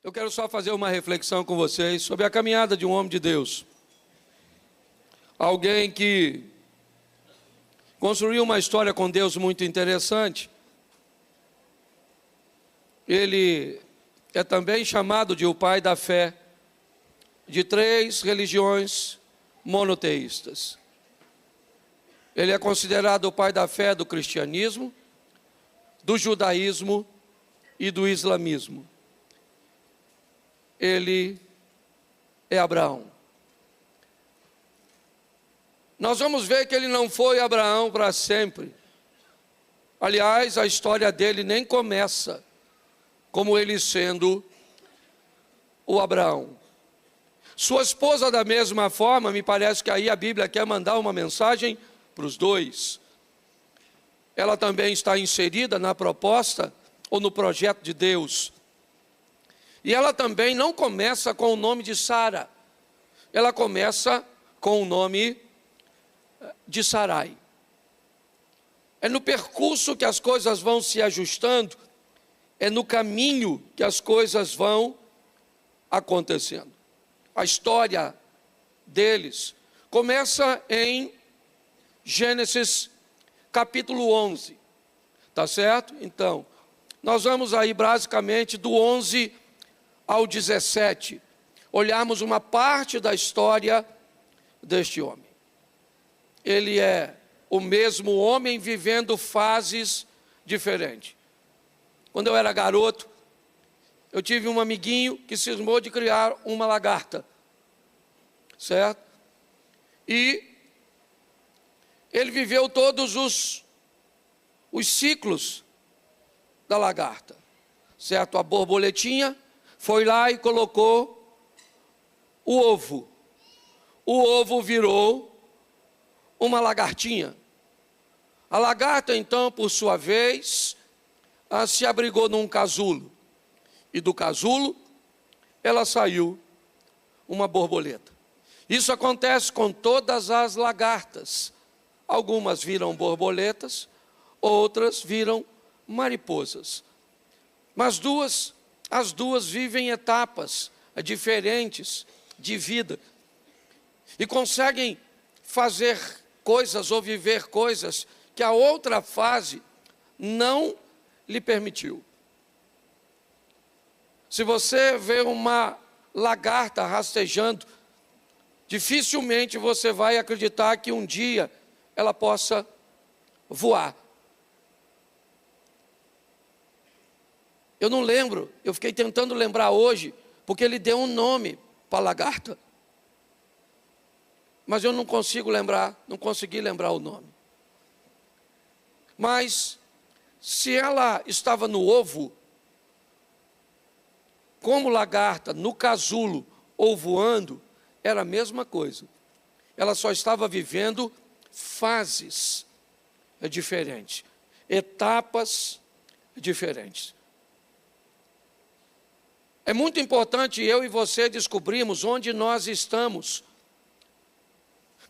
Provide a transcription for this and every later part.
Eu quero só fazer uma reflexão com vocês sobre a caminhada de um homem de Deus. Alguém que construiu uma história com Deus muito interessante. Ele é também chamado de o pai da fé de 3 religiões monoteístas. Ele é considerado o pai da fé do cristianismo, do judaísmo e do islamismo. Ele é Abraão. Nós vamos ver que ele não foi Abraão para sempre. Aliás, a história dele nem começa como ele sendo o Abraão. Sua esposa, da mesma forma, me parece que aí a Bíblia quer mandar uma mensagem para os dois. Ela também está inserida na proposta ou no projeto de Deus. E ela também não começa com o nome de Sara. Ela começa com o nome de Sarai. É no percurso que as coisas vão se ajustando, é no caminho que as coisas vão acontecendo. A história deles começa em Gênesis capítulo 11, tá certo? Então, nós vamos aí basicamente do 11 ao 17, olharmos uma parte da história deste homem. Ele é o mesmo homem vivendo fases diferentes. Quando eu era garoto, eu tive um amiguinho que cismou de criar uma lagarta, certo? E ele viveu todos os ciclos da lagarta, certo? A borboletinha foi lá e colocou o ovo. O ovo virou uma lagartinha. A lagarta, então, por sua vez, se abrigou num casulo. E do casulo, ela saiu uma borboleta. Isso acontece com todas as lagartas. Algumas viram borboletas, outras viram mariposas. Mas as duas vivem etapas diferentes de vida. E conseguem fazer coisas ou viver coisas que a outra fase não lhe permitiu. Se você vê uma lagarta rastejando, dificilmente você vai acreditar que um dia ela possa voar. Eu não lembro, eu fiquei tentando lembrar hoje, porque ele deu um nome para a lagarta. Mas eu não consigo lembrar, não consegui lembrar o nome. Mas, se ela estava no ovo, como lagarta, no casulo ou voando, era a mesma coisa. Ela só estava vivendo fases diferentes, etapas diferentes. É muito importante eu e você descobrirmos onde nós estamos.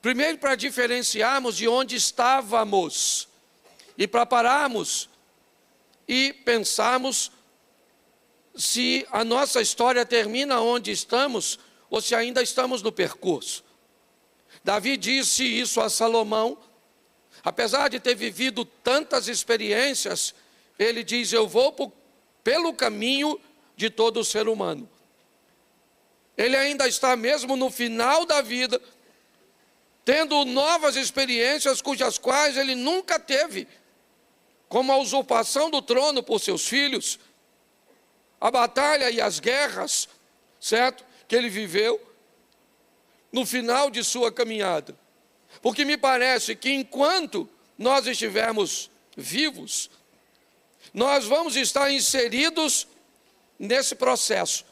Primeiro, para diferenciarmos de onde estávamos e para pararmos e pensarmos se a nossa história termina onde estamos ou se ainda estamos no percurso. Davi disse isso a Salomão. Apesar de ter vivido tantas experiências, ele diz: eu vou pelo caminho de todo ser humano. Ele ainda está mesmo no final da vida, tendo novas experiências cujas quais ele nunca teve, como a usurpação do trono por seus filhos, a batalha e as guerras, certo? Que ele viveu no final de sua caminhada. Porque me parece que enquanto nós estivermos vivos, nós vamos estar inseridos nesse processo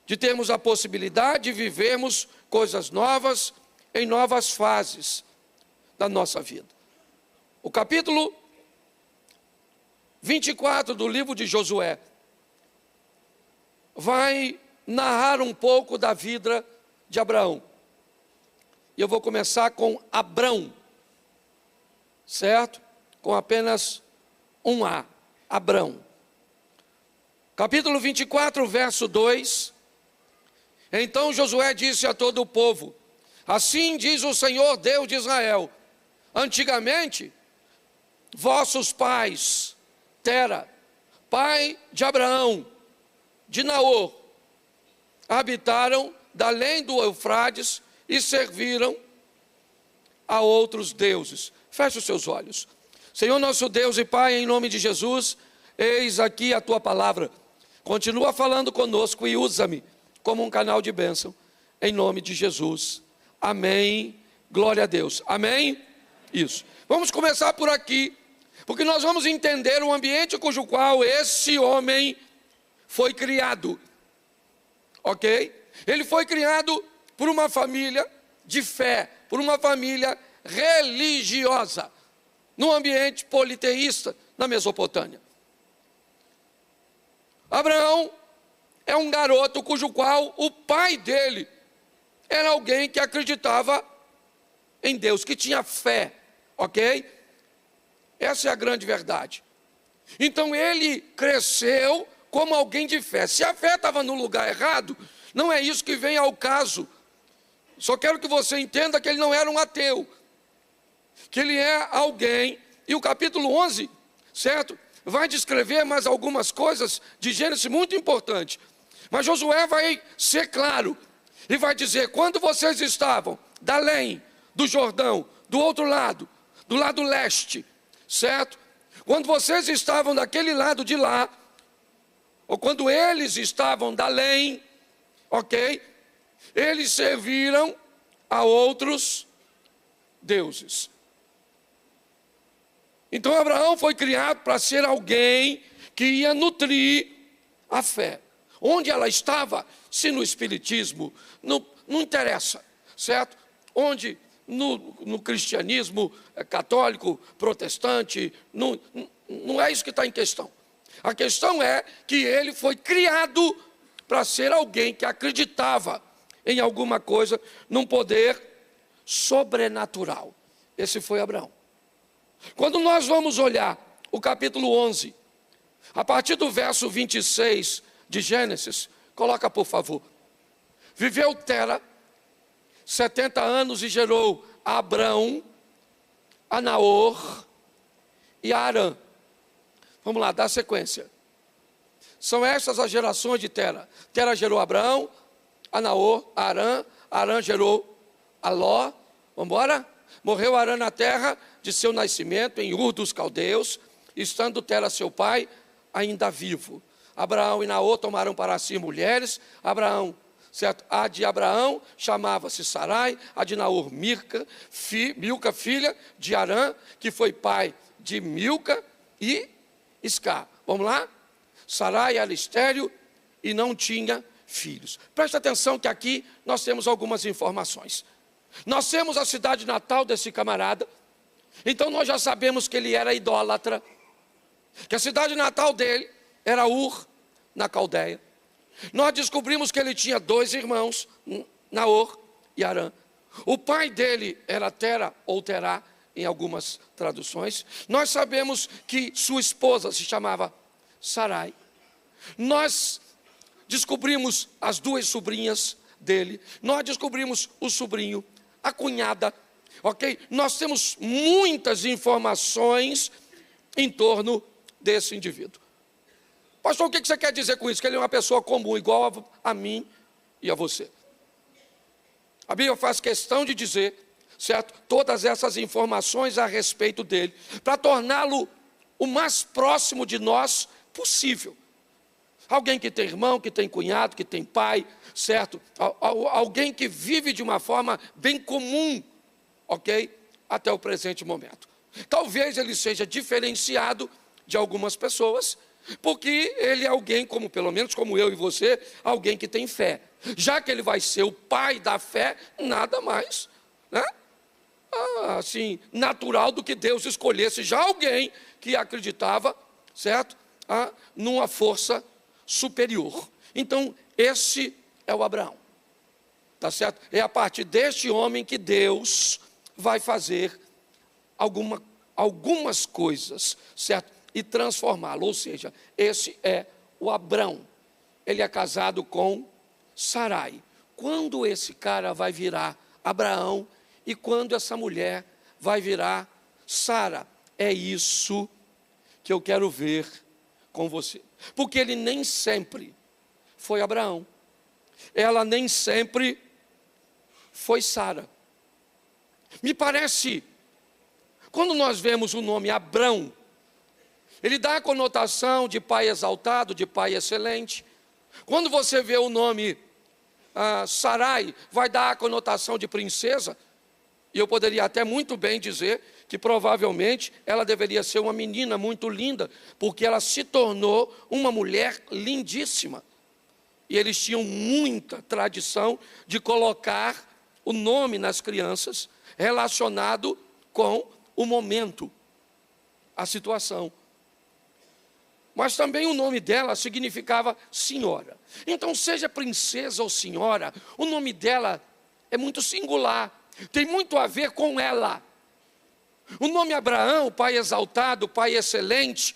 de termos a possibilidade de vivermos coisas novas em novas fases da nossa vida. O capítulo 24 do livro de Josué vai narrar um pouco da vida de Abraão. E eu vou começar com Abrão, certo? Com apenas um A, Abrão. Capítulo 24, verso 2. Então Josué disse a todo o povo: assim diz o Senhor Deus de Israel: antigamente, vossos pais, Tera, pai de Abraão, de Naor, habitaram da além do Eufrates e serviram a outros deuses. Feche os seus olhos. Senhor nosso Deus e Pai, em nome de Jesus, eis aqui a tua palavra. Continua falando conosco e usa-me como um canal de bênção, em nome de Jesus. Amém. Glória a Deus. Amém? Isso. Vamos começar por aqui, porque nós vamos entender o ambiente cujo qual esse homem foi criado. Ok? Ele foi criado por uma família de fé, por uma família religiosa, num ambiente politeísta na Mesopotâmia. Abraão é um garoto cujo qual o pai dele era alguém que acreditava em Deus, que tinha fé, ok? Essa é a grande verdade. Então ele cresceu como alguém de fé. Se a fé estava no lugar errado, não é isso que vem ao caso. Só quero que você entenda que ele não era um ateu, que ele é alguém, e o capítulo 11, certo? Vai descrever mais algumas coisas de Gênesis muito importantes. Mas Josué vai ser claro e vai dizer: quando vocês estavam da além do Jordão, do outro lado, do lado leste, certo? Quando vocês estavam daquele lado de lá, ou quando eles estavam da além, ok? Eles serviram a outros deuses. Então Abraão foi criado para ser alguém que ia nutrir a fé. Onde ela estava, se no espiritismo, não interessa, certo? Onde no cristianismo católico, protestante, não é isso que está em questão. A questão é que ele foi criado para ser alguém que acreditava em alguma coisa, num poder sobrenatural. Esse foi Abraão. Quando nós vamos olhar o capítulo 11, a partir do verso 26 de Gênesis, coloca por favor. Viveu Tera 70 anos e gerou a Abrão, a Naor e a Arã. Vamos lá, dá sequência. São estas as gerações de Tera. Tera gerou a Abrão, a Naor, a Arã. Arã gerou a Ló. Vamos embora? Morreu Arã na terra de seu nascimento, em Ur dos Caldeus, estando Tera seu pai ainda vivo. Abraão e Naor tomaram para si mulheres. Abraão, certo? A de Abraão chamava-se Sarai, a de Naor Milca, filha de Arã, que foi pai de Milca e Iscar. Vamos lá? Sarai era estéril e não tinha filhos. Presta atenção que aqui nós temos algumas informações. Nós temos a cidade natal desse camarada, então nós já sabemos que ele era idólatra, que a cidade natal dele era Ur, na Caldeia. Nós descobrimos que ele tinha 2 irmãos, Naor e Arã. O pai dele era Tera ou Terá, em algumas traduções. Nós sabemos que sua esposa se chamava Sarai. Nós descobrimos as 2 sobrinhas dele. Nós descobrimos o sobrinho, a cunhada, ok? Nós temos muitas informações em torno desse indivíduo. Pastor, o que você quer dizer com isso? Que ele é uma pessoa comum, igual a mim e a você. A Bíblia faz questão de dizer, certo, todas essas informações a respeito dele, para torná-lo o mais próximo de nós possível. Alguém que tem irmão, que tem cunhado, que tem pai, certo? Alguém que vive de uma forma bem comum, ok? Até o presente momento. Talvez ele seja diferenciado de algumas pessoas, porque ele é alguém, como pelo menos como eu e você, alguém que tem fé. Já que ele vai ser o pai da fé, nada mais, né? Assim, natural do que Deus escolhesse já alguém que acreditava, certo? Numa força superior. Então, esse é o Abraão, tá certo? É a partir deste homem que Deus vai fazer algumas coisas, certo? E transformá-lo, ou seja, esse é o Abrão, ele é casado com Sarai. Quando esse cara vai virar Abraão e quando essa mulher vai virar Sara? É isso que eu quero ver com você. Porque ele nem sempre foi Abraão. Ela nem sempre foi Sara. Me parece, quando nós vemos o nome Abrão, ele dá a conotação de pai exaltado, de pai excelente. Quando você vê o nome Sarai, vai dar a conotação de princesa. E eu poderia até muito bem dizer que provavelmente ela deveria ser uma menina muito linda, porque ela se tornou uma mulher lindíssima. E eles tinham muita tradição de colocar o nome nas crianças relacionado com o momento, a situação. Mas também o nome dela significava senhora. Então, seja princesa ou senhora, o nome dela é muito singular. Tem muito a ver com ela. O nome Abraão, pai exaltado, pai excelente,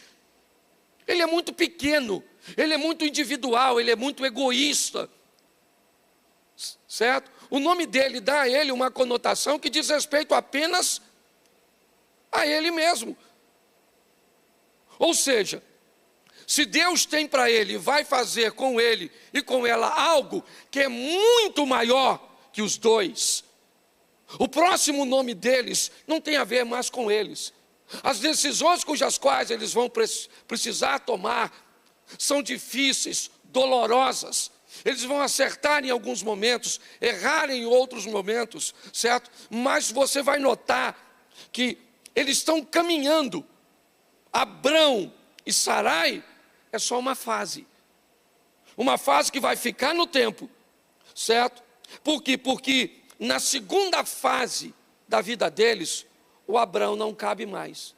ele é muito pequeno, ele é muito individual, ele é muito egoísta. Certo? O nome dele dá a ele uma conotação que diz respeito apenas a ele mesmo. Ou seja, se Deus tem para ele, vai fazer com ele e com ela algo que é muito maior que os dois, o próximo nome deles não tem a ver mais com eles. As decisões cujas quais eles vão precisar tomar são difíceis, dolorosas. Eles vão acertar em alguns momentos, errar em outros momentos, certo? Mas você vai notar que eles estão caminhando. Abrão e Sarai é só uma fase que vai ficar no tempo, certo? Por quê? Porque na segunda fase da vida deles, o Abrão não cabe mais.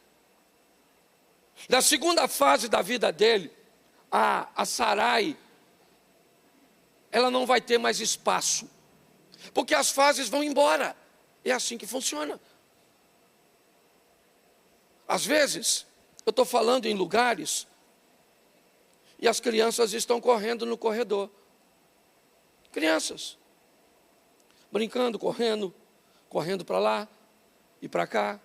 Na segunda fase da vida dele, a Sarai, ela não vai ter mais espaço, porque as fases vão embora. É assim que funciona. Às vezes, eu estou falando em lugares e as crianças estão correndo no corredor. Crianças, brincando, correndo para lá e para cá.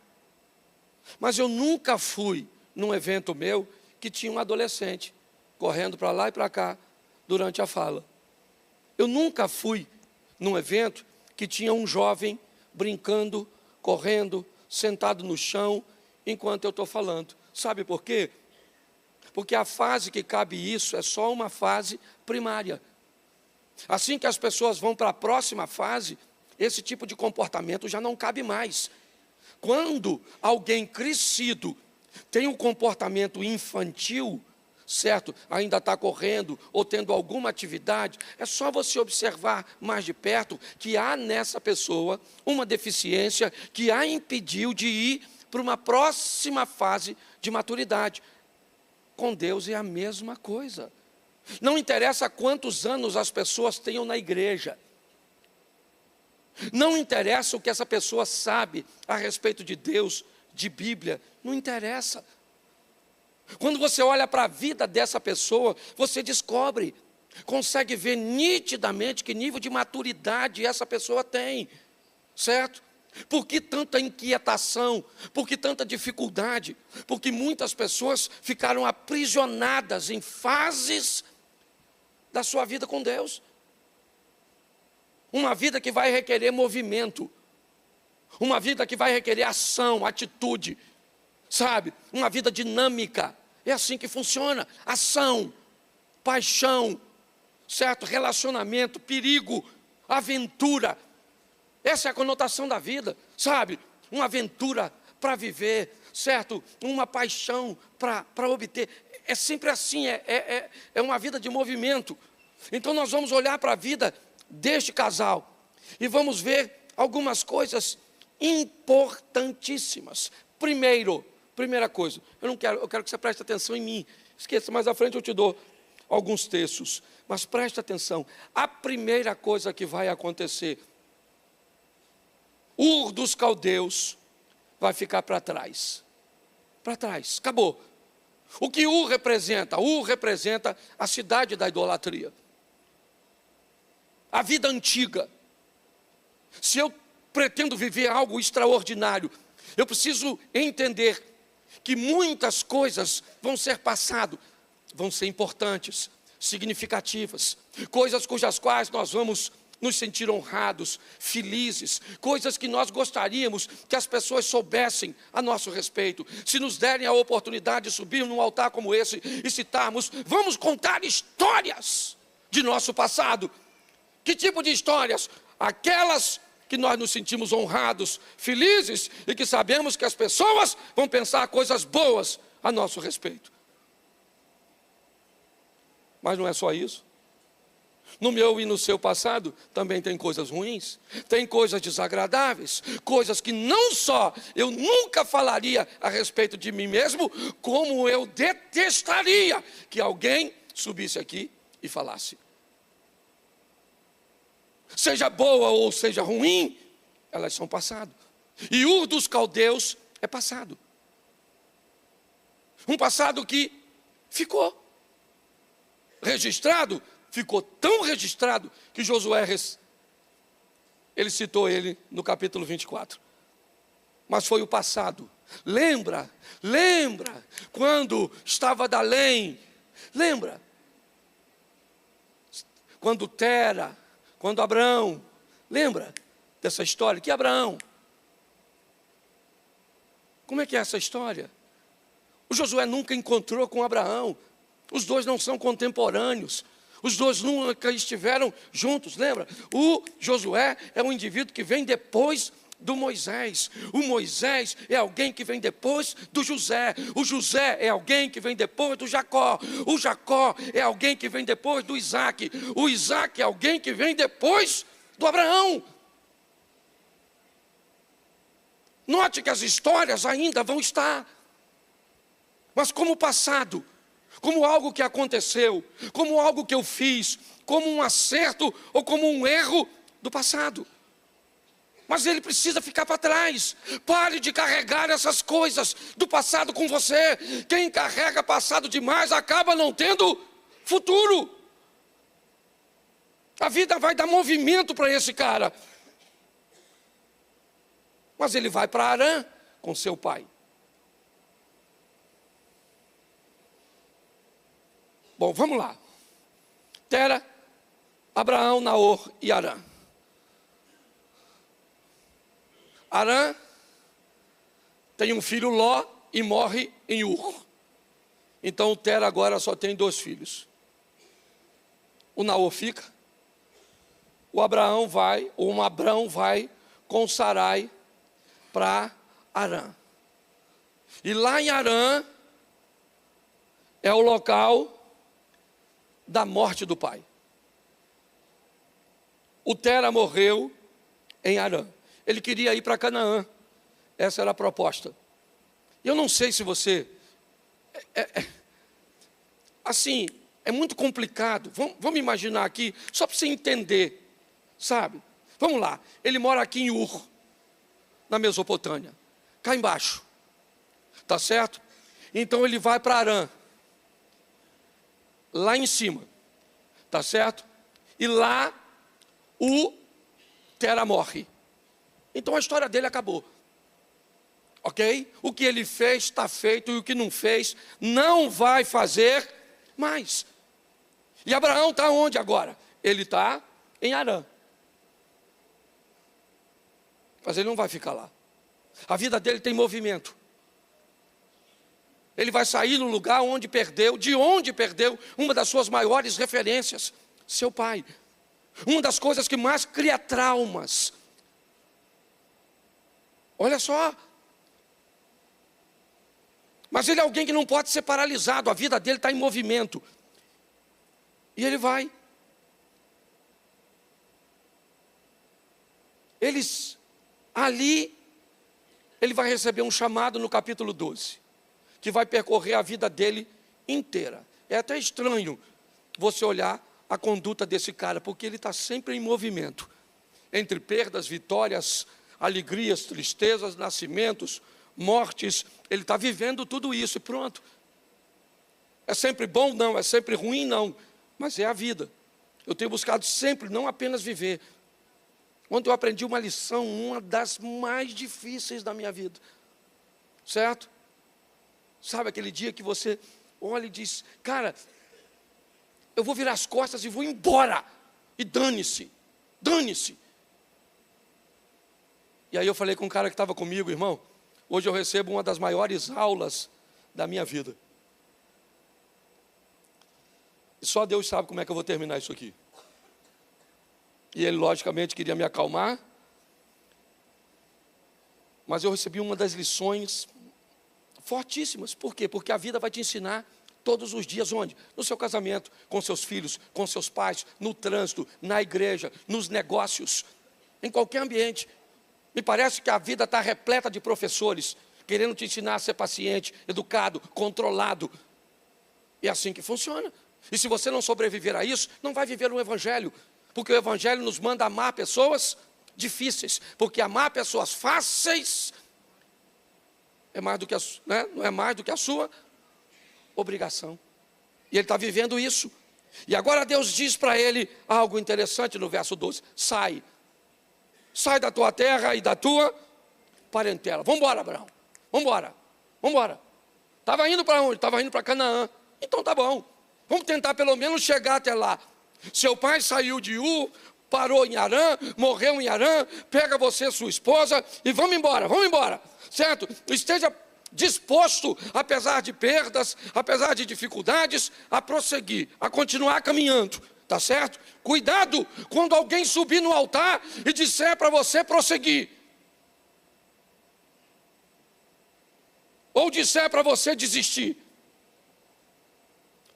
Mas eu nunca fui num evento meu que tinha um adolescente correndo para lá e para cá durante a fala. Eu nunca fui num evento que tinha um jovem brincando, correndo, sentado no chão, enquanto eu estou falando. Sabe por quê? Porque a fase que cabe isso é só uma fase primária. Assim que as pessoas vão para a próxima fase, esse tipo de comportamento já não cabe mais. Quando alguém crescido tem um comportamento infantil, certo? Ainda está correndo ou tendo alguma atividade, é só você observar mais de perto que há nessa pessoa uma deficiência que a impediu de ir para uma próxima fase de maturidade. Com Deus é a mesma coisa. Não interessa quantos anos as pessoas tenham na igreja. Não interessa o que essa pessoa sabe a respeito de Deus, de Bíblia. Não interessa. Quando você olha para a vida dessa pessoa, você descobre, consegue ver nitidamente que nível de maturidade essa pessoa tem, certo? Por que tanta inquietação? Por que tanta dificuldade? Porque muitas pessoas ficaram aprisionadas em fases da sua vida com Deus. Uma vida que vai requerer movimento, uma vida que vai requerer ação, atitude, sabe? Uma vida dinâmica. É assim que funciona. Ação, paixão, certo? Relacionamento, perigo, aventura. Essa é a conotação da vida, sabe? Uma aventura para viver, certo? Uma paixão para obter. É sempre assim, é uma vida de movimento. Então nós vamos olhar para a vida deste casal e vamos ver algumas coisas importantíssimas. Primeira coisa, eu quero que você preste atenção em mim. Esqueça, mais à frente eu te dou alguns textos, mas preste atenção. A primeira coisa que vai acontecer, Ur dos Caldeus vai ficar para trás. Para trás, acabou. O que Ur representa? Ur representa a cidade da idolatria. A vida antiga. Se eu pretendo viver algo extraordinário, eu preciso entender que muitas coisas vão ser passado, vão ser importantes, significativas, coisas cujas quais nós vamos nos sentir honrados, felizes, coisas que nós gostaríamos que as pessoas soubessem a nosso respeito. Se nos derem a oportunidade de subir num altar como esse e citarmos, vamos contar histórias de nosso passado. Que tipo de histórias? Aquelas que nós nos sentimos honrados, felizes e que sabemos que as pessoas vão pensar coisas boas a nosso respeito. Mas não é só isso. No meu e no seu passado também tem coisas ruins, tem coisas desagradáveis, coisas que não só eu nunca falaria a respeito de mim mesmo, como eu detestaria que alguém subisse aqui e falasse. Seja boa ou seja ruim, elas são passado. E Ur dos Caldeus é passado. Um passado que ficou registrado, ficou tão registrado que Josué, ele citou ele no capítulo 24. Mas foi o passado. Lembra quando estava Dalém, lembra? Quando Tera, quando Abraão, lembra dessa história? Que Abraão? Como é que é essa história? O Josué nunca encontrou com Abraão. Os dois não são contemporâneos. Os dois nunca estiveram juntos, lembra? O Josué é um indivíduo que vem depois do Moisés. O Moisés é alguém que vem depois do José. O José é alguém que vem depois do Jacó. O Jacó é alguém que vem depois do Isaac. O Isaac é alguém que vem depois do Abraão. Note que as histórias ainda vão estar, mas como passado, como algo que aconteceu, como algo que eu fiz, como um acerto ou como um erro do passado. Mas ele precisa ficar para trás. Pare de carregar essas coisas do passado com você. Quem carrega passado demais acaba não tendo futuro. A vida vai dar movimento para esse cara. Mas ele vai para Harã com seu pai. Bom, vamos lá. Tera, Abraão, Naor e Harã. Harã tem um filho Ló e morre em Ur. Então Tera agora só tem 2 filhos. O Naor fica. O Abraão vai com Sarai para Harã. E lá em Harã é o local da morte do pai. O Tera morreu em Harã. Ele queria ir para Canaã. Essa era a proposta. Eu não sei se você... assim, é muito complicado. Vamos imaginar aqui, só para você entender, sabe? Vamos lá. Ele mora aqui em Ur, na Mesopotâmia, cá embaixo. Tá certo? Então ele vai para Harã, lá em cima. Tá certo? E lá o Tera morre. Então a história dele acabou. Ok? O que ele fez está feito e o que não fez não vai fazer mais. E Abraão está onde agora? Ele está em Harã. Mas ele não vai ficar lá. A vida dele tem movimento. Ele vai sair no lugar onde perdeu, de onde perdeu uma das suas maiores referências, seu pai. Uma das coisas que mais cria traumas. Olha só. Mas ele é alguém que não pode ser paralisado, a vida dele está em movimento. E ele vai. Ali, ele vai receber um chamado no capítulo 12, que vai percorrer a vida dele inteira. É até estranho você olhar a conduta desse cara, porque ele está sempre em movimento. Entre perdas, vitórias, alegrias, tristezas, nascimentos, mortes, ele está vivendo tudo isso e pronto. É sempre bom? Não. É sempre ruim? Não. Mas é a vida. Eu tenho buscado sempre, não apenas viver. Ontem eu aprendi uma lição, uma das mais difíceis da minha vida. Certo? Sabe aquele dia que você olha e diz, cara, eu vou virar as costas e vou embora. E dane-se, dane-se. E aí eu falei com um cara que estava comigo, irmão, hoje eu recebo uma das maiores aulas da minha vida. E só Deus sabe como é que eu vou terminar isso aqui. E ele, logicamente, queria me acalmar. Mas eu recebi uma das lições fortíssimas. Por quê? Porque a vida vai te ensinar todos os dias onde? No seu casamento, com seus filhos, com seus pais, no trânsito, na igreja, nos negócios, em qualquer ambiente. Me parece que a vida está repleta de professores querendo te ensinar a ser paciente, educado, controlado. É assim que funciona. E se você não sobreviver a isso, não vai viver no Evangelho. Porque o Evangelho nos manda amar pessoas difíceis. Porque amar pessoas fáceis é mais do que não é mais do que a sua obrigação. E ele está vivendo isso. E agora Deus diz para ele algo interessante no verso 12. Sai da tua terra e da tua parentela. Vamos embora, Abraão. Vamos embora. Estava indo para onde? Estava indo para Canaã. Então tá bom. Vamos tentar pelo menos chegar até lá. Seu pai saiu de Ur, parou em Harã, morreu em Harã, pega você, sua esposa, e vamos embora. Certo? Esteja disposto, apesar de perdas, apesar de dificuldades, a prosseguir, a continuar caminhando. Tá certo? Cuidado quando alguém subir no altar e disser para você prosseguir. Ou disser para você desistir.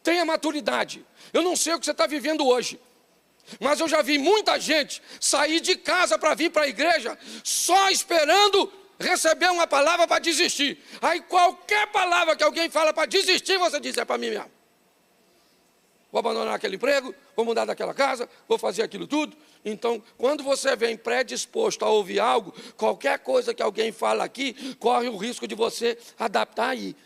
Tenha maturidade. Eu não sei o que você está vivendo hoje, mas eu já vi muita gente sair de casa para vir para a igreja só esperando receber uma palavra para desistir. Aí qualquer palavra que alguém fala para desistir, você diz, é para mim mesmo. Vou abandonar aquele emprego, vou mudar daquela casa, vou fazer aquilo tudo. Então, quando você vem predisposto a ouvir algo, qualquer coisa que alguém fala aqui, corre o risco de você adaptar aí.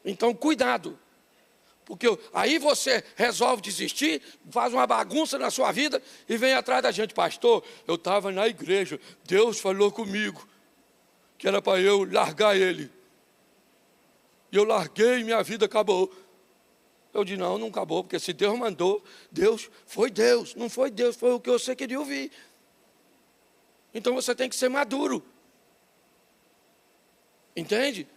Então, cuidado. Porque aí você resolve desistir, faz uma bagunça na sua vida e vem atrás da gente. Pastor, eu estava na igreja, Deus falou comigo que era para eu largar ele. E eu larguei e minha vida acabou. Eu disse, não acabou, porque se Deus mandou, foi Deus. Não foi Deus, foi o que você queria ouvir. Então você tem que ser maduro. Entende?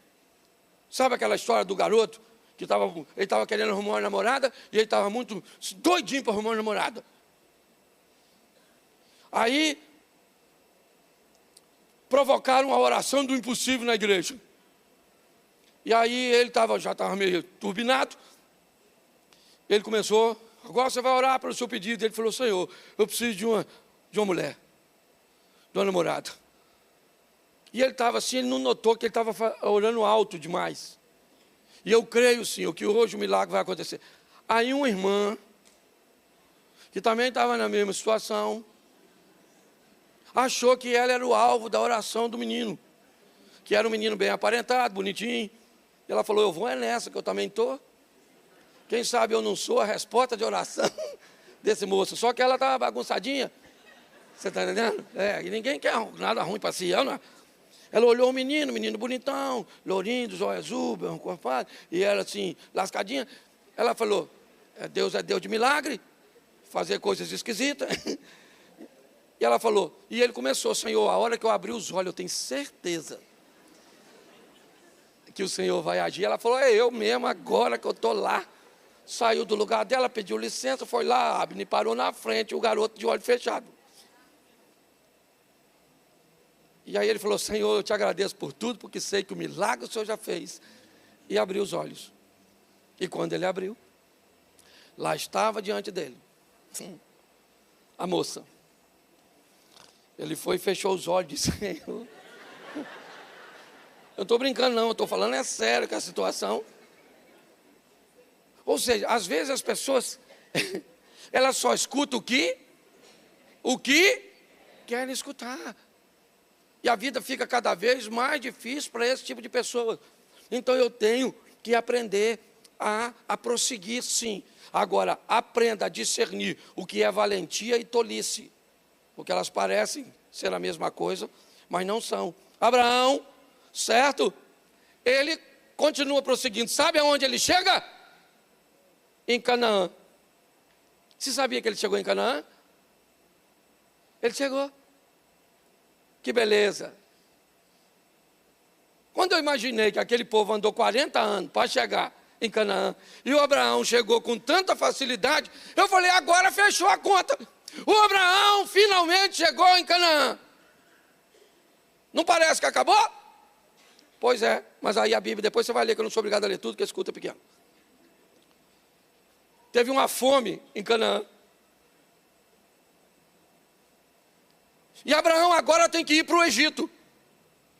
Sabe aquela história do garoto que ele estava querendo arrumar uma namorada e ele estava muito doidinho para arrumar uma namorada. Aí provocaram a oração do impossível na igreja. E aí ele já estava meio turbinado. Ele começou, agora você vai orar pelo seu pedido. Ele falou, Senhor, eu preciso de uma mulher, de uma namorada. E ele estava assim, ele não notou que ele estava orando alto demais. E eu creio, Senhor, que hoje o milagre vai acontecer. Aí uma irmã, que também estava na mesma situação, achou que ela era o alvo da oração do menino. Que era um menino bem aparentado, bonitinho. E ela falou, eu vou nessa, que eu também estou. Quem sabe eu não sou a resposta de oração desse moço. Só que ela estava bagunçadinha. Você está entendendo? E ninguém quer nada ruim para si, não é? Ela olhou o menino bonitão, lourinho, dos olhos azul, bem corpado, e ela assim, lascadinha. Ela falou, Deus é Deus de milagre, fazer coisas esquisitas. E ela falou, e ele começou, Senhor, a hora que eu abri os olhos, eu tenho certeza que o Senhor vai agir. Ela falou, é eu mesmo, agora que eu estou lá. Saiu do lugar dela, pediu licença, foi lá, Abner parou na frente, o garoto de olho fechado. E aí ele falou, Senhor, eu te agradeço por tudo, porque sei que o milagre o Senhor já fez. E abriu os olhos. E quando ele abriu, lá estava diante dele a moça. Ele foi e fechou os olhos e disse, Senhor, eu não estou brincando não, eu estou falando é sério com a situação. Ou seja, às vezes as pessoas, elas só escutam o que querem escutar. E a vida fica cada vez mais difícil para esse tipo de pessoa. Então eu tenho que aprender a prosseguir, sim. Agora, aprenda a discernir o que é valentia e tolice, porque elas parecem ser a mesma coisa, mas não são. Abraão, certo? Ele continua prosseguindo. Sabe aonde ele chega? Em Canaã. Você sabia que ele chegou em Canaã? Ele chegou. Que beleza. Quando eu imaginei que aquele povo andou 40 anos para chegar em Canaã, e o Abraão chegou com tanta facilidade, eu falei, agora fechou a conta. O Abraão finalmente chegou em Canaã. Não parece que acabou? Pois é, mas aí a Bíblia, depois você vai ler, que eu não sou obrigado a ler tudo, que escuta é pequeno. Teve uma fome em Canaã. E Abraão agora tem que ir para o Egito.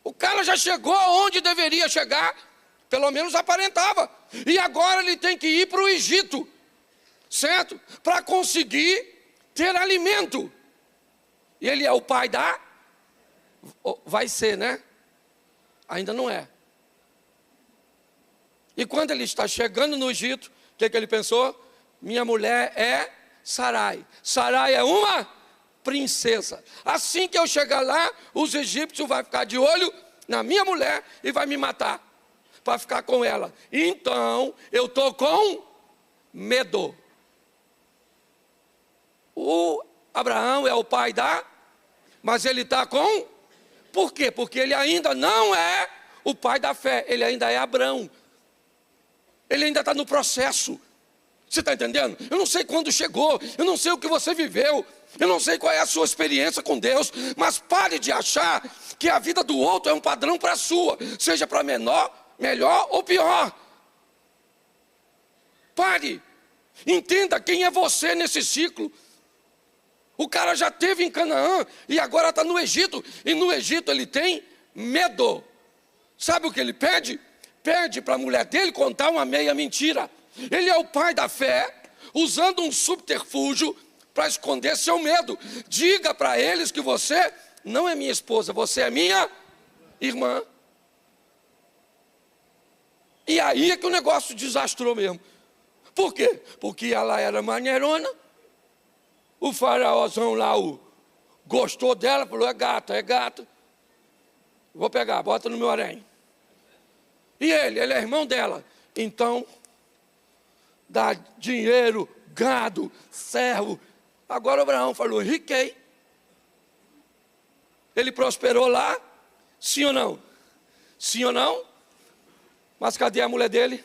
O cara já chegou onde deveria chegar, pelo menos aparentava. E agora ele tem que ir para o Egito, certo? Para conseguir ter alimento. E ele é o pai da... Vai ser, né? Ainda não é. E quando ele está chegando no Egito, o que ele pensou? Minha mulher é Sarai. Sarai é uma princesa. Assim que eu chegar lá, os egípcios vão ficar de olho na minha mulher e vai me matar para ficar com ela. Então, eu estou com medo. O Abraão é o pai da... Mas ele está com... Por quê? Porque ele ainda não é o pai da fé. Ele ainda é Abrão. Ele ainda está no processo. Você está entendendo? Eu não sei quando chegou. Eu não sei o que você viveu. Eu não sei qual é a sua experiência com Deus. Mas pare de achar que a vida do outro é um padrão para a sua. Seja para menor, melhor ou pior. Pare. Entenda quem é você nesse ciclo. O cara já esteve em Canaã e agora está no Egito. E no Egito ele tem medo. Sabe o que ele pede? Pede para a mulher dele contar uma meia mentira. Ele é o pai da fé, usando um subterfúgio para esconder seu medo. Diga para eles que você não é minha esposa, você é minha irmã. E aí é que o negócio desastrou mesmo. Por quê? Porque ela era maneirona. O faraózão lá gostou dela, falou, é gata. Vou pegar, bota no meu harém. E ele é irmão dela. Então, dá dinheiro, gado, servo. Agora o Abraão falou, enriquei. Ele prosperou lá, sim ou não? Sim ou não? Mas cadê a mulher dele?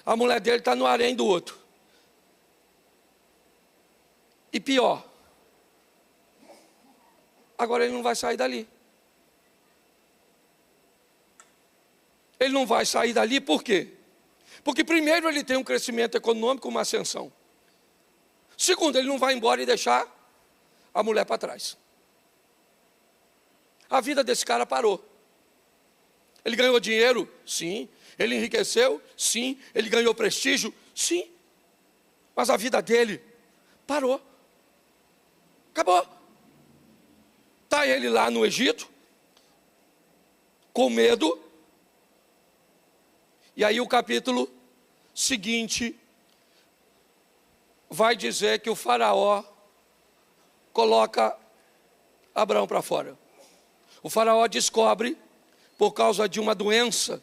A mulher dele está no harém do outro. E pior, agora ele não vai sair dali. Ele não vai sair dali por quê? Porque primeiro ele tem um crescimento econômico, uma ascensão. Segundo, ele não vai embora e deixar a mulher para trás. A vida desse cara parou. Ele ganhou dinheiro? Sim. Ele enriqueceu? Sim. Ele ganhou prestígio? Sim. Mas a vida dele parou. Acabou. Está ele lá no Egito, com medo. E aí o capítulo seguinte vai dizer que o faraó coloca Abraão para fora. O faraó descobre, por causa de uma doença,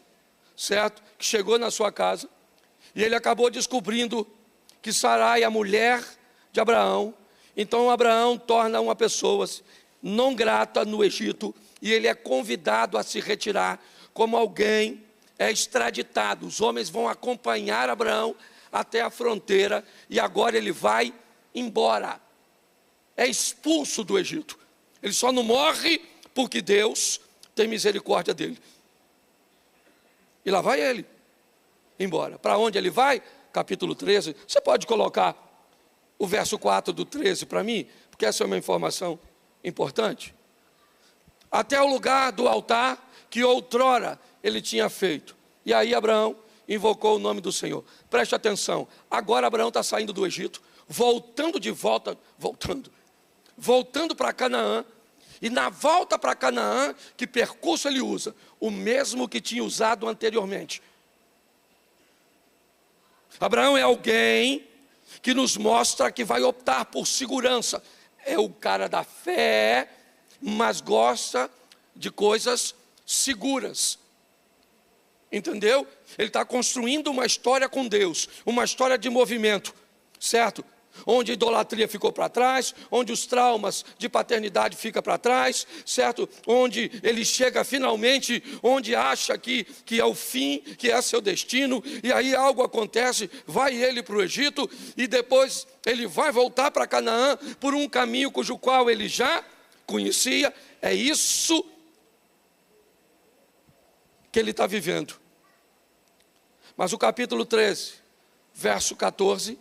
certo? Que chegou na sua casa. E ele acabou descobrindo que Sarai, a mulher de Abraão, então Abraão torna uma pessoa não grata no Egito. E ele é convidado a se retirar como alguém é extraditado. Os homens vão acompanhar Abraão até a fronteira. E agora ele vai embora. É expulso do Egito. Ele só não morre porque Deus tem misericórdia dele. E lá vai ele embora. Para onde ele vai? Capítulo 13. Você pode colocar o verso 4 do 13 para mim? Porque essa é uma informação importante. Até o lugar do altar que outrora ele tinha feito. E aí Abraão invocou o nome do Senhor. Preste atenção. Agora Abraão está saindo do Egito, voltando para Canaã. E na volta para Canaã, que percurso ele usa? O mesmo que tinha usado anteriormente. Abraão é alguém que nos mostra que vai optar por segurança. É o cara da fé, mas gosta de coisas seguras. Entendeu? Ele está construindo uma história com Deus, uma história de movimento, certo? Onde a idolatria ficou para trás, onde os traumas de paternidade ficam para trás, certo? Onde ele chega finalmente, onde acha que é o fim, que é seu destino, e aí algo acontece, vai ele para o Egito, e depois ele vai voltar para Canaã, por um caminho cujo qual ele já conhecia. É isso que ele está vivendo. Mas o capítulo 13, verso 14,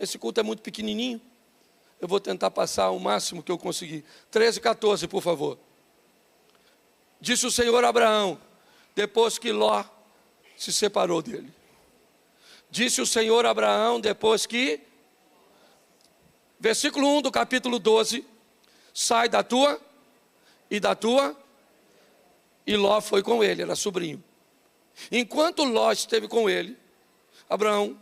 esse culto é muito pequenininho, eu vou tentar passar o máximo que eu conseguir. 13, 14, por favor. Disse o Senhor a Abraão, depois que Ló se separou dele. Disse o Senhor a Abraão, depois que... Versículo 1 do capítulo 12, sai da tua, e Ló foi com ele, era sobrinho. Enquanto Ló esteve com ele, Abraão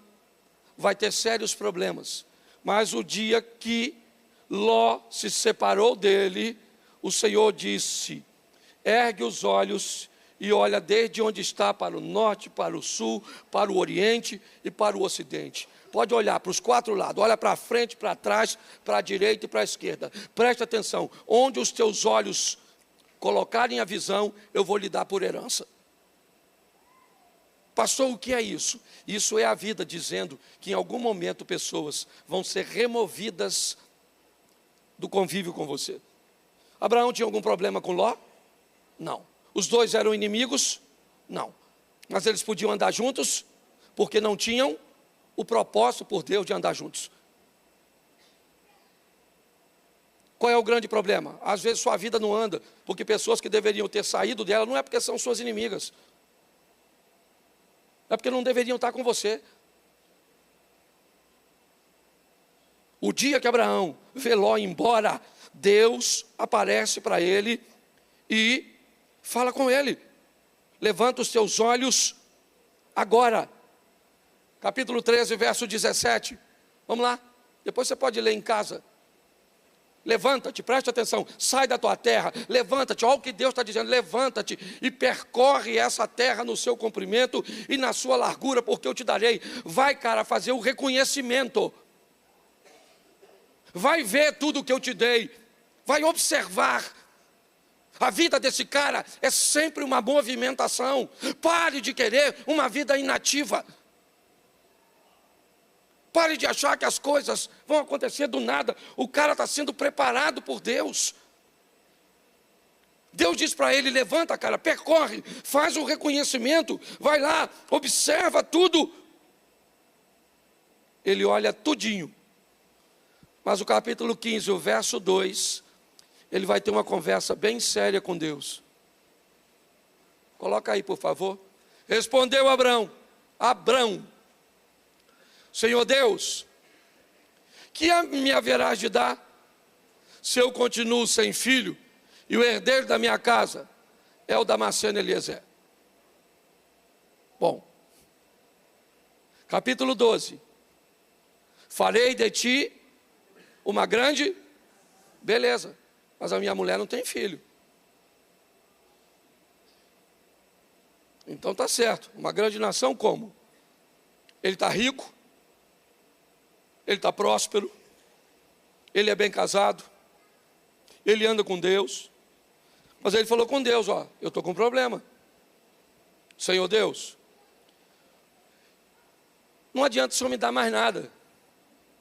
vai ter sérios problemas. Mas o dia que Ló se separou dele, o Senhor disse, ergue os olhos e olha desde onde está para o norte, para o sul, para o oriente e para o ocidente. Pode olhar para os quatro lados, olha para frente, para trás, para a direita e para a esquerda. Preste atenção, onde os teus olhos colocarem a visão, eu vou lhe dar por herança. Pastor, o que é isso? Isso é a vida dizendo que em algum momento pessoas vão ser removidas do convívio com você. Abraão tinha algum problema com Ló? Não. Os dois eram inimigos? Não. Mas eles podiam andar juntos porque não tinham o propósito por Deus de andar juntos. Qual é o grande problema? Às vezes sua vida não anda porque pessoas que deveriam ter saído dela não é porque são suas inimigas. É porque não deveriam estar com você. O dia que Abraão vê Ló embora, Deus aparece para ele e fala com ele. Levanta os teus olhos agora. Capítulo 13, verso 17. Vamos lá. Depois você pode ler em casa. Levanta-te, preste atenção, sai da tua terra, levanta-te, olha o que Deus está dizendo, levanta-te e percorre essa terra no seu comprimento e na sua largura, porque eu te darei. Vai, cara, fazer o reconhecimento, vai ver tudo o que eu te dei, vai observar. A vida desse cara é sempre uma movimentação. Pare de querer uma vida inativa. Pare de achar que as coisas vão acontecer do nada. O cara está sendo preparado por Deus. Deus diz para ele, levanta, cara, percorre, faz o reconhecimento, vai lá, observa tudo. Ele olha tudinho. Mas o capítulo 15, o verso 2, ele vai ter uma conversa bem séria com Deus. Coloca aí, por favor. Respondeu Abrão, Senhor Deus, que me haverás de dar, se eu continuo sem filho, e o herdeiro da minha casa é o Damasceno Eliezer? Bom, capítulo 12, farei de ti uma grande, beleza, mas a minha mulher não tem filho. Então está certo, uma grande nação como? Ele está rico, ele está próspero, ele é bem casado, ele anda com Deus, mas ele falou com Deus, ó, eu estou com um problema, Senhor Deus, não adianta o Senhor me dar mais nada,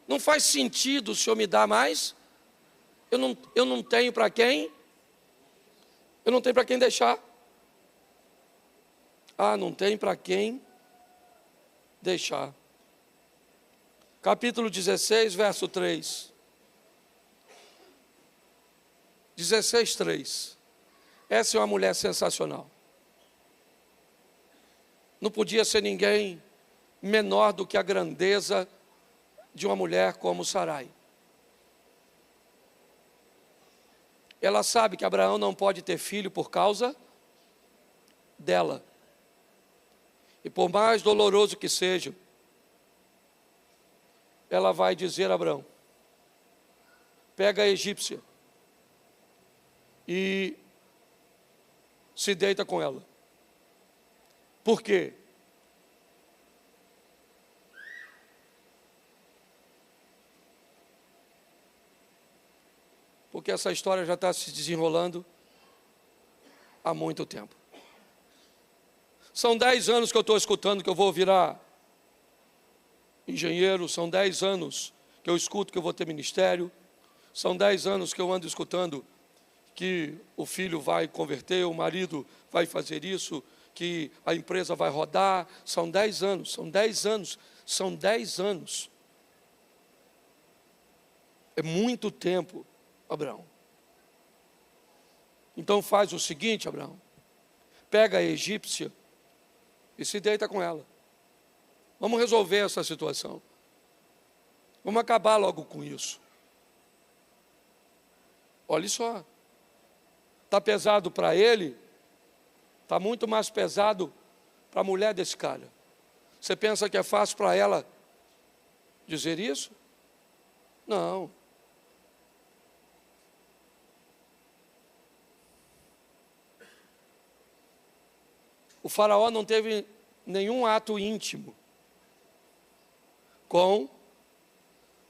não faz sentido o Senhor me dar mais, eu não tenho para quem, deixar, não tem para quem deixar. Capítulo 16, verso 3. 16, 3. Essa é uma mulher sensacional. Não podia ser ninguém menor do que a grandeza de uma mulher como Sarai. ela sabe que Abraão não pode ter filho por causa dela. E por mais doloroso que seja, ela vai dizer a Abraão: pega a egípcia e se deita com ela. Por quê? Porque essa história já está se desenrolando há muito tempo. São 10 anos que eu estou escutando que eu vou virar engenheiro, são 10 anos que eu escuto que eu vou ter ministério, são 10 anos que eu ando escutando que o filho vai converter, o marido vai fazer isso, que a empresa vai rodar. São 10 anos, são 10 anos, são 10 anos. É muito tempo, Abraão. Então faz o seguinte, Abraão: pega a egípcia e se deita com ela. Vamos resolver essa situação. Vamos acabar logo com isso. Olha só. Está pesado para ele, está muito mais pesado para a mulher desse cara. Você pensa que é fácil para ela dizer isso? Não. O faraó não teve nenhum ato íntimo com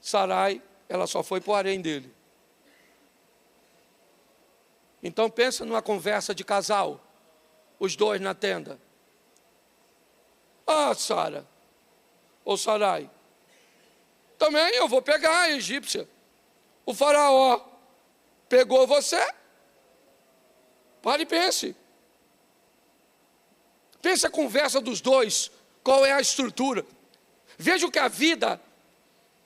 Sarai, ela só foi para o harém dele. Então pensa numa conversa de casal, os dois na tenda. Ah, Sara, ou Sarai, também eu vou pegar a egípcia. O faraó pegou você? Pare e pense. Pense a conversa dos dois, qual é a estrutura. Veja o que a vida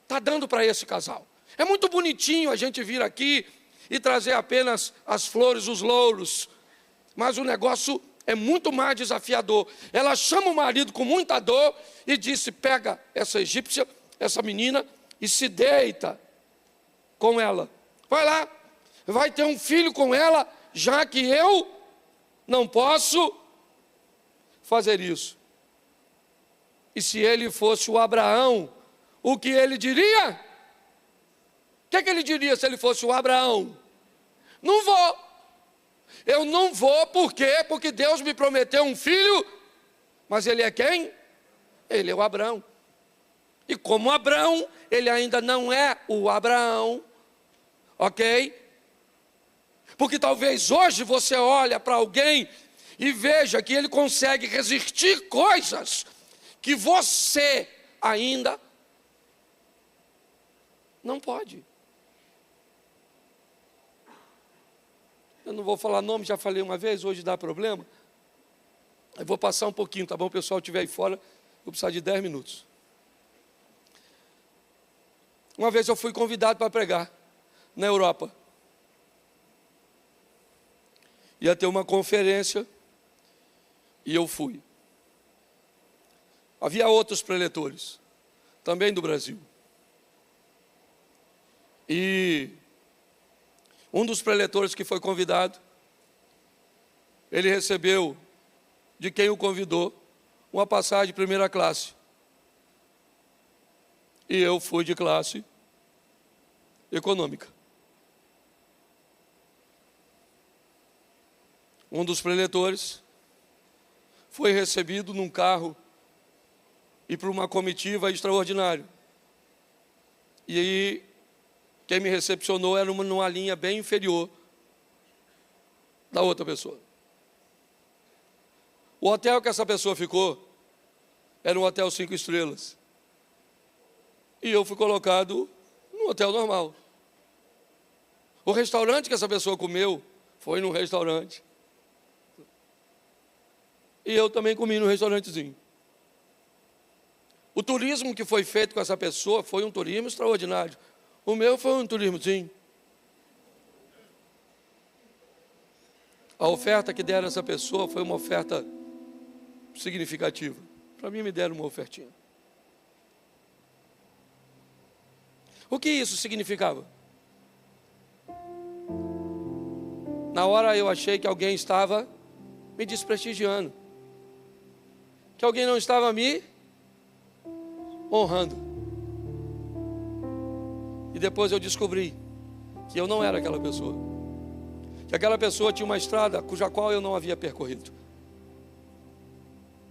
está dando para esse casal. É muito bonitinho a gente vir aqui e trazer apenas as flores, os louros, mas o negócio é muito mais desafiador. Ela chama o marido com muita dor e disse: pega essa egípcia, essa menina, e se deita com ela. Vai lá, vai ter um filho com ela, já que eu não posso fazer isso. E se ele fosse o Abraão, o que ele diria? O que ele diria se ele fosse o Abraão? Não vou. Eu não vou, por quê? Porque Deus me prometeu um filho, mas ele é quem? Ele é o Abraão. E como Abraão, ele ainda não é o Abraão, ok? Porque talvez hoje você olhe para alguém e veja que ele consegue resistir coisas que você ainda não pode. Eu não vou falar nome, já falei uma vez, hoje dá problema. Eu vou passar um pouquinho, tá bom? O pessoal estiver aí fora, vou precisar de 10 minutos. Uma vez eu fui convidado para pregar na Europa. Ia ter uma conferência e eu fui. Havia outros preletores, também do Brasil. E um dos preletores que foi convidado, ele recebeu de quem o convidou uma passagem de primeira classe. E eu fui de classe econômica. Um dos preletores foi recebido num carro e para uma comitiva extraordinária. E aí, quem me recepcionou era numa linha bem inferior da outra pessoa. O hotel que essa pessoa ficou era um hotel 5 estrelas. E eu fui colocado num hotel normal. O restaurante que essa pessoa comeu foi num restaurante. E eu também comi num restaurantezinho. O turismo que foi feito com essa pessoa foi um turismo extraordinário. O meu foi um turismozinho. A oferta que deram a essa pessoa foi uma oferta significativa. Para mim me deram uma ofertinha. O que isso significava? Na hora eu achei que alguém estava me desprestigiando, que alguém não estava me honrando. E depois eu descobri que eu não era aquela pessoa, que aquela pessoa tinha uma estrada cuja qual eu não havia percorrido,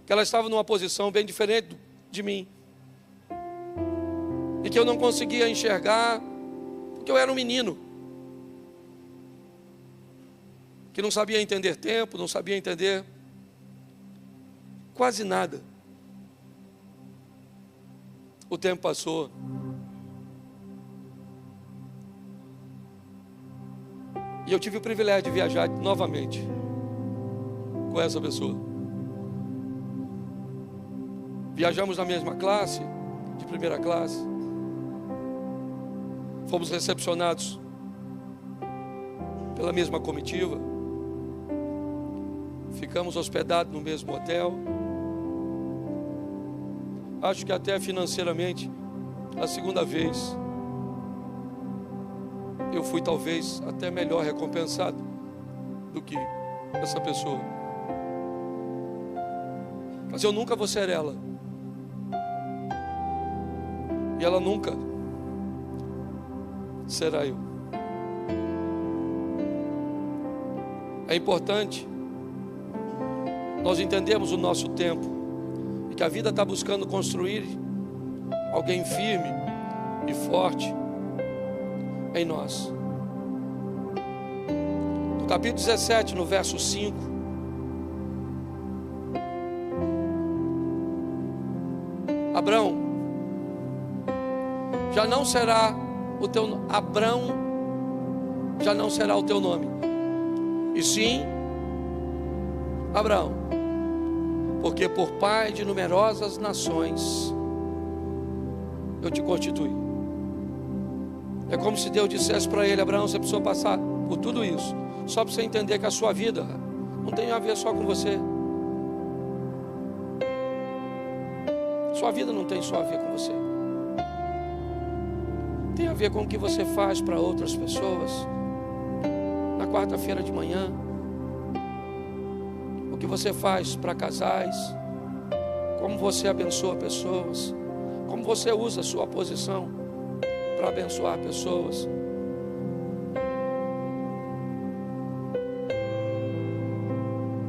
que ela estava numa posição bem diferente de mim, e que eu não conseguia enxergar, porque eu era um menino, que não sabia entender tempo, não sabia entender quase nada. O tempo passou, e eu tive o privilégio de viajar novamente com essa pessoa. Viajamos na mesma classe, de primeira classe. Fomos recepcionados pela mesma comitiva. Ficamos hospedados no mesmo hotel. Acho que até financeiramente, a segunda vez, eu fui talvez até melhor recompensado do que essa pessoa. Mas eu nunca vou ser ela, e ela nunca será eu. É importante nós entendermos o nosso tempo, e que a vida está buscando construir alguém firme e forte em nós. No capítulo 17, no verso 5, Abrão, já não será o teu Abrão, já não será o teu nome, e sim Abraão, porque por pai de numerosas nações eu te constituí. É como se Deus dissesse para ele: Abraão, você precisou passar por tudo isso, só para você entender que a sua vida não tem a ver só com você. Sua vida não tem só a ver com você, tem a ver com o que você faz para outras pessoas na quarta-feira de manhã, o que você faz para casais, como você abençoa pessoas, como você usa a sua posição para abençoar pessoas.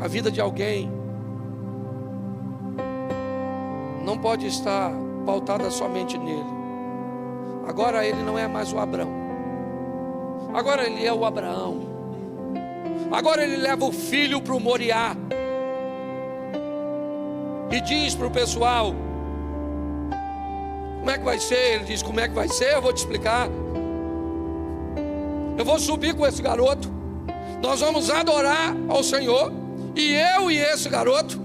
A vida de alguém não pode estar pautada somente nele. Agora ele não é mais o Abrão, agora ele é o Abraão. Agora ele leva o filho para o Moriá e diz para o pessoal: como é que vai ser? Ele diz: como é que vai ser? Eu vou te explicar. Eu vou subir com esse garoto, nós vamos adorar ao Senhor, e eu e esse garoto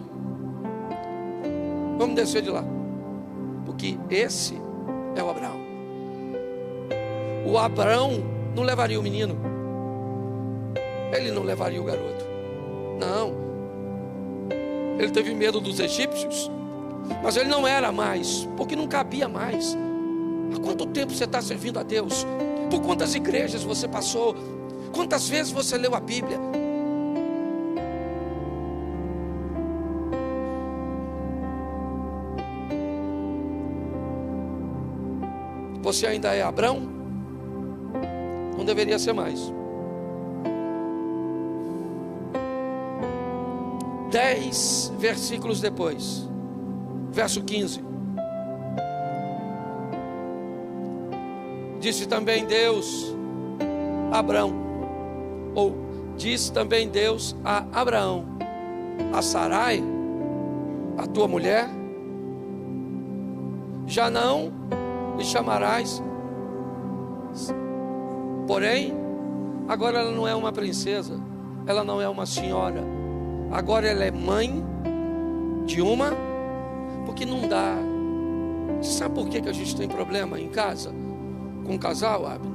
vamos descer de lá, porque esse é o Abraão. O Abraão não levaria o menino, ele não levaria o garoto, não. Ele teve medo dos egípcios, mas ele não era mais, porque não cabia mais. Há quanto tempo você está servindo a Deus? Por quantas igrejas você passou? Quantas vezes você leu a Bíblia? Você ainda é Abrão? Não deveria ser mais. 10 versículos depois, verso 15: disse também Deus a Abrão, ou disse também Deus a Abraão: a Sarai, a tua mulher, já não lhe chamarás. Porém, agora ela não é uma princesa, ela não é uma senhora, agora ela é mãe de uma, porque não dá. Você sabe por que a gente tem problema em casa com o casal, Abner?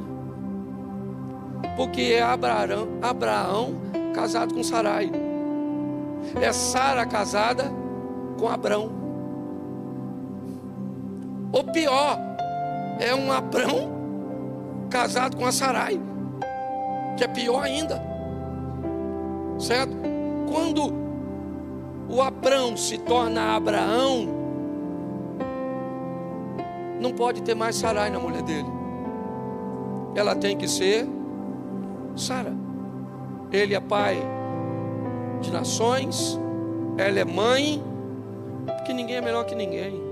Porque é Abraão casado com Sarai, é Sara casada com Abrão. Ou pior, é um Abrão casado com a Sarai, que é pior ainda. certo? Quando o Abrão se torna Abraão, não pode ter mais Sarai na mulher dele. Ela tem que ser Sara. Ele é pai de nações, ela é mãe, porque ninguém é melhor que ninguém.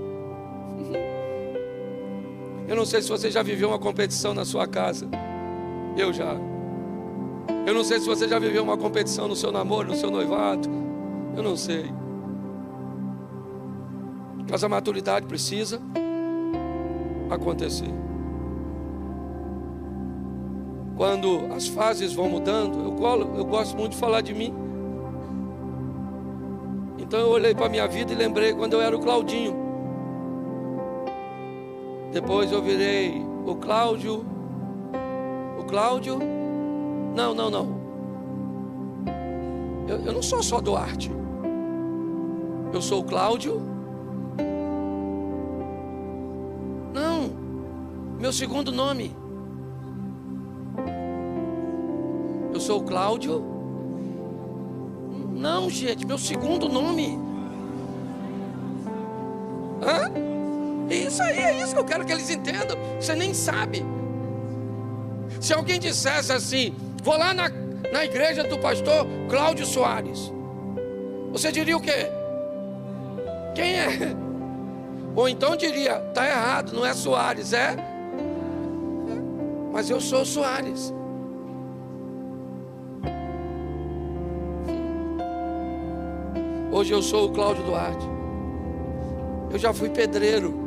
Eu não sei se você já viveu uma competição na sua casa. Eu já. Eu não sei se você já viveu uma competição no seu namoro, no seu noivado. Eu não sei. Mas a maturidade precisa acontecer. Quando as fases vão mudando, eu gosto muito de falar de mim. Então eu olhei para a minha vida e lembrei quando eu era o Claudinho. Depois eu virei o Cláudio. Não. Eu não sou só Duarte. Eu sou o Cláudio. Não. Meu segundo nome. Eu sou o Cláudio. Não, gente, meu segundo nome. Hã? Isso aí, é isso que eu quero que eles entendam. Você nem sabe. Se alguém dissesse assim: vou lá na igreja do pastor Cláudio Soares, você diria o quê? Quem é? Ou então diria: está errado, não é Soares, é? Mas eu sou Soares. Hoje eu sou o Cláudio Duarte. Eu já fui pedreiro.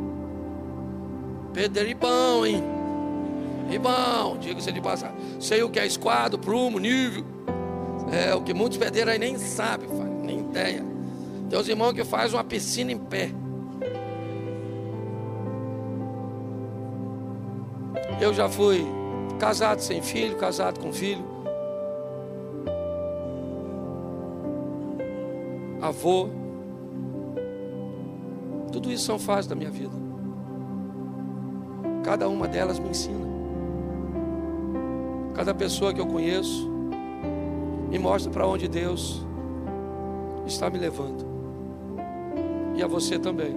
Pedreiro e bom, hein? E bom, diga-se de passar. Sei o que é esquadro, prumo, nível. É o que muitos pedreiros aí nem sabem, nem ideia. Tem os irmãos que fazem uma piscina em pé. Eu já fui casado sem filho, casado com filho, avô. Tudo isso são fases da minha vida. Cada uma delas me ensina. Cada pessoa que eu conheço me mostra para onde Deus está me levando. E a você também.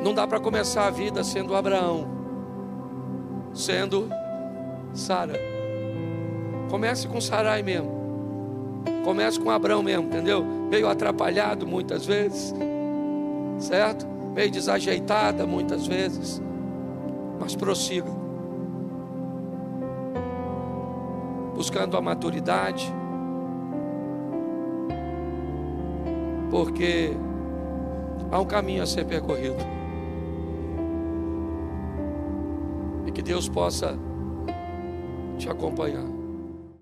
Não dá para começar a vida sendo Abraão, sendo Sara. Comece com Sarai mesmo. Comece com Abraão mesmo, entendeu? Meio atrapalhado muitas vezes, certo? Meio desajeitada muitas vezes, mas prossiga, buscando a maturidade, porque há um caminho a ser percorrido, e que Deus possa te acompanhar.